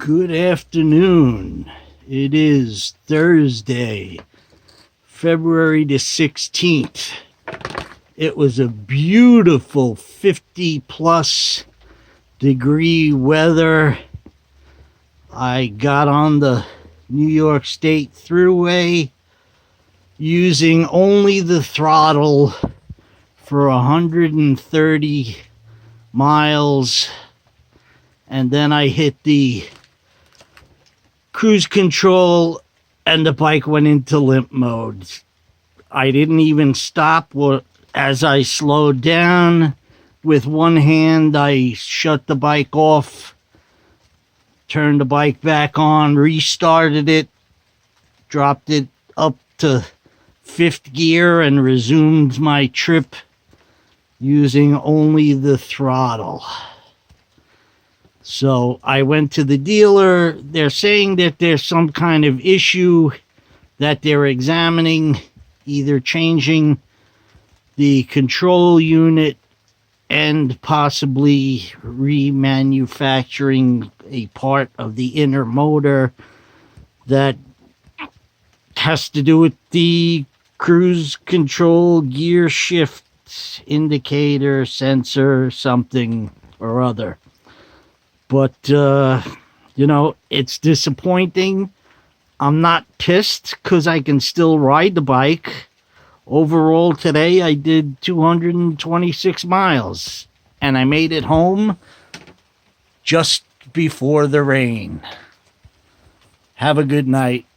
Good afternoon. It is Thursday, February the 16th. It was a beautiful 50-plus degree weather. I got on the New York State Thruway using only the throttle for 130 miles, and then I hit the cruise control and the bike went into limp mode. I didn't even stop. As I slowed down, with one hand I shut the bike off, turned the bike back on, restarted it, dropped it up to fifth gear, and resumed my trip using only the throttle. So I went to the dealer. They're saying that there's some kind of issue that they're examining, either changing the control unit and possibly remanufacturing a part of the inner motor that has to do with the cruise control gear shift indicator sensor, something or other. But, it's disappointing. I'm not pissed because I can still ride the bike. Overall, today I did 226 miles, and I made it home just before the rain. Have a good night.